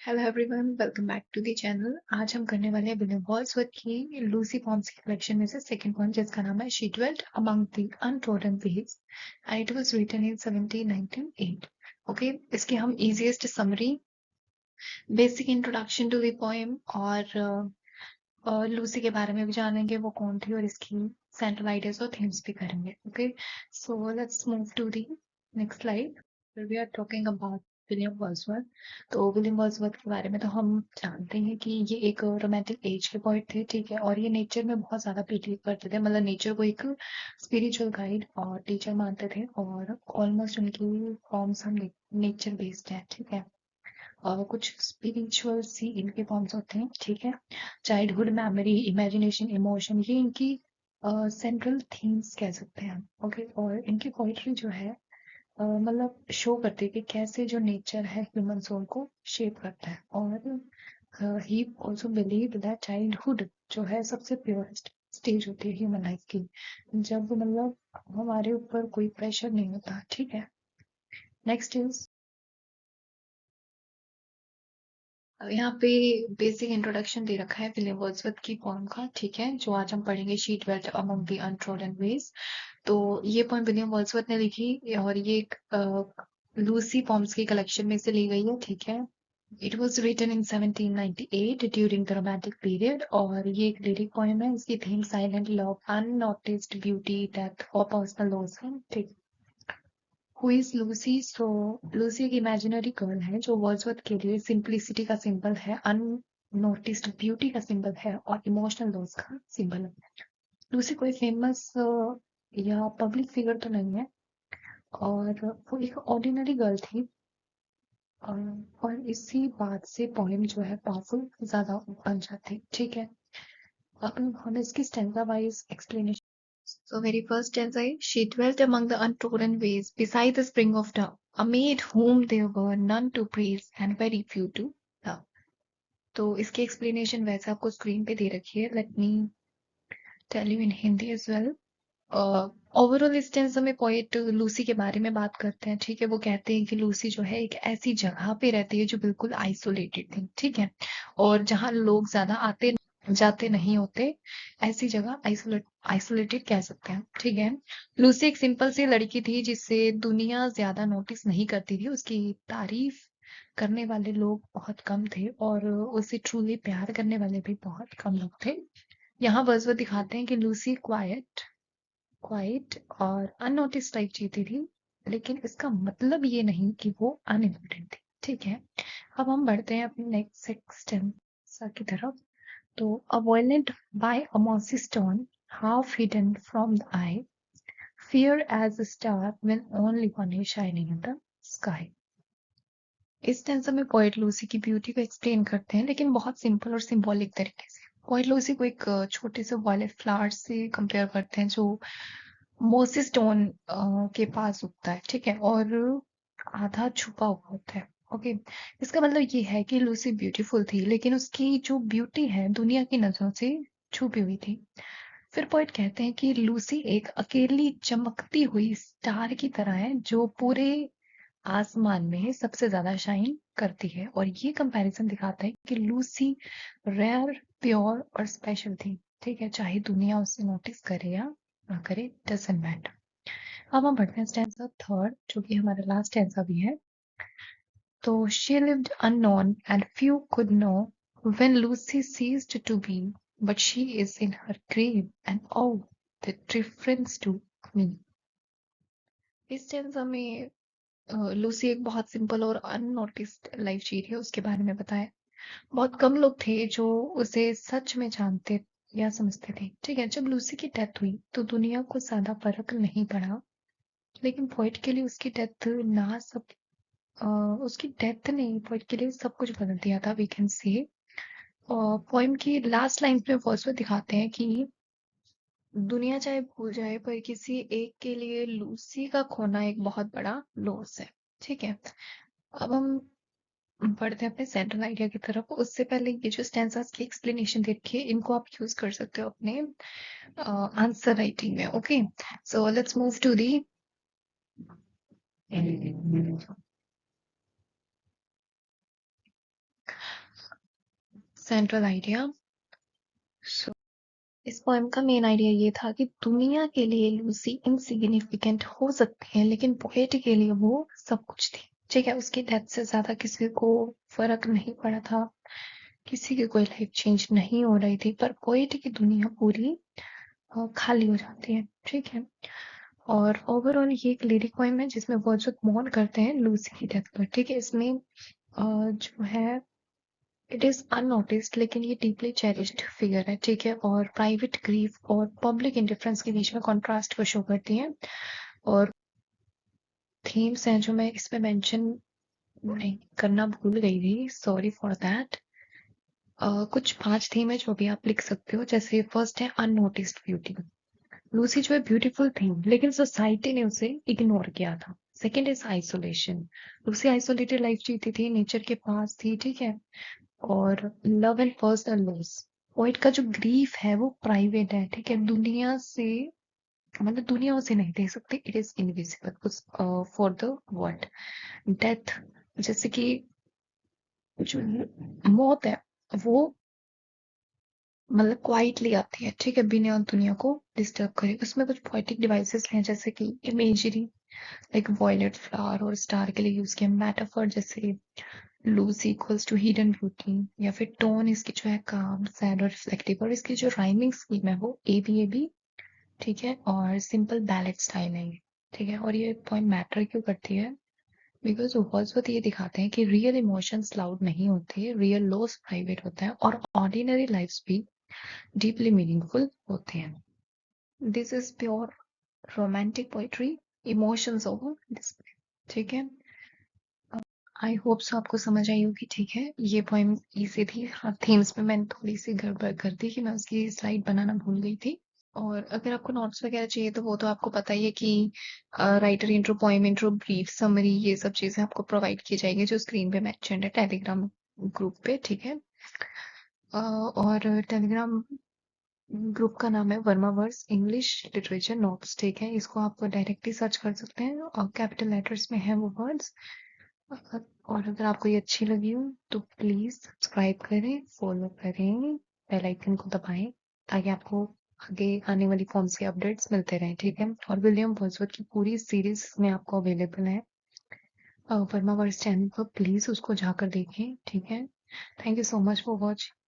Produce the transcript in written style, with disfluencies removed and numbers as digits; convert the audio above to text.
Hello everyone, welcome back to the channel. आज हम करने वाले हैं विलियम वर्ड्सवर्थ की लूसी पॉन्स की कलेक्शन में से सेकंड पॉइंट, जिसका नाम है she dwelt among the untrodden ways and it was written in 1798। Okay, इसकी हम easiest summary, basic introduction to the poem और लूसी के बारे में भी जानेंगे, वो कौन थी, और इसकी सेंट्रल आइडियाज और थीम्स भी करेंगे। Okay, so let's move to the next slide. We are talking about William Wordsworth. तो विलियम वर्ड्सवर्थ के बारे में तो हम जानते हैं कि ये एक रोमांटिक एज के पोएट थे, ठीक है, और ये नेचर में बहुत ज्यादा बिलीव करते थे, मतलब नेचर को एक स्पिरिचुअल गाइड और टीचर मानते थे, और ऑलमोस्ट उनकी फॉर्म्स हम नेचर बेस्ड है, ठीक है। कुछ स्पिरिचुअल सी इनके फॉर्म्स होते हैं, ठीक है। चाइल्डहुड मेमोरी, इमेजिनेशन, इमोशन, ये इनकी सेंट्रल थीम्स कह सकते हैं, ओके। और इनकी पोइट्री जो है मतलब शो करती है कि कैसे जो नेचर है ह्यूमन सोल को शेप करता है। और he also believe that childhood जो है सबसे प्योरेस्ट स्टेज होती है ह्यूमन लाइफ की, जब मतलब हमारे ऊपर कोई प्रेशर नहीं होता, ठीक है। नेक्स्ट इज, यहाँ पे बेसिक इंट्रोडक्शन दे रखा है विलियम वर्ड्सवर्थ की पोएम का, ठीक है, जो आज हम पढ़ेंगे, she dwelt among the untrodden veg. तो ये पोएम विलियम वर्ड्सवर्थ ने लिखी, और ये एक लूसी पोम्स की कलेक्शन में से ली गई है, ठीक है। It was written in 1798 during the romantic period, और ये एक लिरिक पोएम है। इसकी theme silent love, unnoticed beauty, death और पर्सनल लॉस है, ठीक। Who is Lucy? So Lucy एक इमेजिनरी गर्ल है जो वर्ड्सवर्थ के लिए सिंप्लिसिटी का सिंबल है, अननोटिस्ड ब्यूटी का सिंबल है, और इमोशनल लॉस का सिंबल है। लूसी कोई फेमस या पब्लिक फिगर तो नहीं है, और वो एक ऑर्डिनरी गर्ल थी। और इसी बात से पोएम जो है पावरफुल ज्यादा बन जाती, ठीक है। अब हम इसकी stanza wise explanation. So very first stanza is, she dwelt among the untrodden ways, beside the spring of love, a maid whom there were none to praise and very few to love. तो इसकी explanation वैसे आपको screen पे दे रखी है, let me tell you in Hindi as well. Overall इस tense में पोएट लूसी के बारे में बात करते हैं, ठीक है। वो कहते हैं कि लूसी जो है एक ऐसी जगह पे रहती है जो बिल्कुल आइसोलेटेड थी, ठीक है, और जहाँ लोग ज्यादा आते जाते नहीं होते, ऐसी जगह आइसोलेटेड कह सकते हैं, ठीक है। लूसी एक सिंपल सी लड़की थी जिसे दुनिया ज्यादा नोटिस नहीं करती थी, उसकी तारीफ करने वाले लोग बहुत कम थे, और उसे ट्रूली प्यार करने वाले भी बहुत कम लोग थे। यहाँ वर्ड्सवर्थ दिखाते हैं कि लूसी क्वाइट और अननोटिस टाइप जीती थी, लेकिन इसका मतलब ये नहीं कि वो अनइम्पोर्टेंट थी, ठीक है। अब हम बढ़ते हैं अपनी नेक्स्ट सेक्सटेंस की तरफ। तो a violent by a mossy stone, half hidden from the eye, fair as a star when only one is shining in the sky। इस टेंस में पोएट लूसी की ब्यूटी को एक्सप्लेन करते हैं, लेकिन बहुत सिंपल और सिंबॉलिक तरीके से। पोएट लूसी को एक छोटे से वायलेट फ्लावर से कंपेयर करते हैं, जो मोसी स्टोन के पास उगता है, ठीक है, और आधा छुपा हुआ होता है, ओके। इसका मतलब ये है कि लूसी ब्यूटीफुल थी, लेकिन उसकी जो ब्यूटी है दुनिया की नजरों से छुपी हुई थी। फिर पोएट कहते हैं कि लूसी एक अकेली चमकती हुई स्टार की तरह है, जो पूरे आसमान में सबसे ज्यादा शाइन करती है। और ये कंपैरिजन दिखाता है कि लूसी रेयर, प्योर और स्पेशल थी, ठीक है, चाहे दुनिया उसे नोटिस करे या ना करे, डजंट मैटर। अब हम बढ़ते हैं स्टैंजा थर्ड, जो कि हमारा लास्ट स्टैंजा भी है। तो she lived unknown and few could know when Lucy ceased to be, but she is in her grave and oh, the difference to me। इस स्टैंजा में लूसी एक बहुत सिंपल और अननोटिस्ड लाइफ जी रही है, उसके बारे में बताया। बहुत कम लोग थे जो उसे सच में जानते या समझते थे, ठीक है। जब लूसी की डेथ हुई तो दुनिया को ज्यादा फर्क नहीं पड़ा, लेकिन पोइट के लिए उसकी डेथ ना सब उसकी डेथ ने पोइट के लिए सब कुछ बदल दिया था, वी कैन से। पोएम की लास्ट लाइन में वर्ड्सवर्थ दिखाते हैं कि दुनिया चाहे भूल जाए, पर किसी एक के लिए लूसी का खोना एक बहुत बड़ा लॉस है, ठीक है। अब हम बढ़ते हैं अपने सेंट्रल आइडिया की तरफ। उससे पहले ये जो स्टैंजास की एक्सप्लेनेशन दे रखी है, इनको आप यूज कर सकते हो अपने आंसर राइटिंग में, okay. So let's move to the central idea. So इस पोएम का मेन आइडिया ये था कि दुनिया के लिए लूसी इनसिग्निफिकेंट हो सकती है, लेकिन पोएट के लिए वो सब कुछ थी। ठीक है, उसकी डेथ से ज्यादा किसी को फर्क नहीं पड़ा था, किसी की कोई लाइफ चेंज नहीं हो रही थी, पर पोएट की दुनिया पूरी खाली हो जाती है। ठीक है, और ओवरऑल ये एक लिरिक पोएम है जिसमें वर्ड्सवर्थ मौन करते हैं लूसी की डेथ पर। ठीक है, इसमें जो है इट इज अननोटिस्ड, लेकिन ये डीपली चेरिश्ड फिगर है। ठीक है, और प्राइवेट ग्रीफ और पब्लिक इंडिफरेंस के बीच में कॉन्ट्रास्ट को शो करती है। और थीम्स हैं जो मैं इसमें मेंशन नहीं करना भूल गई थी, सॉरी फॉर दैट। कुछ 5 थीम है जो भी आप लिख सकते हो। जैसे फर्स्ट है अननोटिस्ड ब्यूटी। लूसी जो है ब्यूटीफुल थी, लेकिन सोसाइटी ने उसे इग्नोर किया था। Second is isolation. Lucy isolated life जीती थी, नेचर के पास थी। ठीक है, और love and personal loss. Poet का जो ग्रीफ है वो प्राइवेट है। ठीक है, दुनिया से मतलब दुनिया उसे नहीं देख सकती, it is invisible for the world. Death, जैसे कि जो मौत है वो मतलब क्वाइटली आती है। ठीक है, बिना दुनिया को डिस्टर्ब करे। उसमें कुछ पोएटिक डिवाइसेस हैं जैसे कि इमेजरी, लाइक वॉयलेट फ्लावर और स्टार के लिए यूज किया। मेटाफर जैसे lose equals to hidden beauty, या फिर टोन इसकी जो है काम, सैड और रिफ्लेक्टिव। और इसकी जो राइमिंग स्कीम है वो ए बी, ठीक है, और सिंपल बैलेट स्टाइल है ये। ठीक है, और ये पॉइंट मैटर क्यों करती है, बिकॉज वर्ड्सवर्थ ये दिखाते हैं कि रियल इमोशंस लाउड नहीं होते, रियल लॉस प्राइवेट होता है, और ऑर्डिनरी लाइफ्स भी डीपली मीनिंगफुल होते हैं। This is pure romantic poetry, emotions over display. ठीक है, आई होप सो आपको समझ आई होगी। ठीक है, ये पोएम इजी थी। हाँ, थीम्स में मैंने थोड़ी सी गड़बड़ कर दी कि मैं उसकी स्लाइड बनाना भूल गई थी। और अगर आपको नोट्स वगैरह चाहिए तो वो तो आपको पता ही है कि writer intro, poem intro, brief summary, ये सब चीजें आपको प्रोवाइड की जाएगी जो स्क्रीन पे मेंशन है टेलीग्राम ग्रुप पे। ठीक है, और टेलीग्राम ग्रुप का नाम है वर्मावर्स इंग्लिश लिटरेचर नोट्स। ठीक है, इसको आप डायरेक्टली सर्च कर सकते हैं और कैपिटल लेटर्स में है वो वर्ड्स। और अगर आपको ये अच्छी लगी हो तो प्लीज सब्सक्राइब करें, फॉलो करें, बेल आइकन को दबाएं, ताकि आपको आगे आने वाली फॉर्म्स के अपडेट्स मिलते रहें। ठीक है, और विलियम वर्ड्सवर्थ की पूरी सीरीज में आपको अवेलेबल है वर्मावर्स चैनल पर, प्लीज उसको जाकर देखें। ठीक है, thank you so much for watching.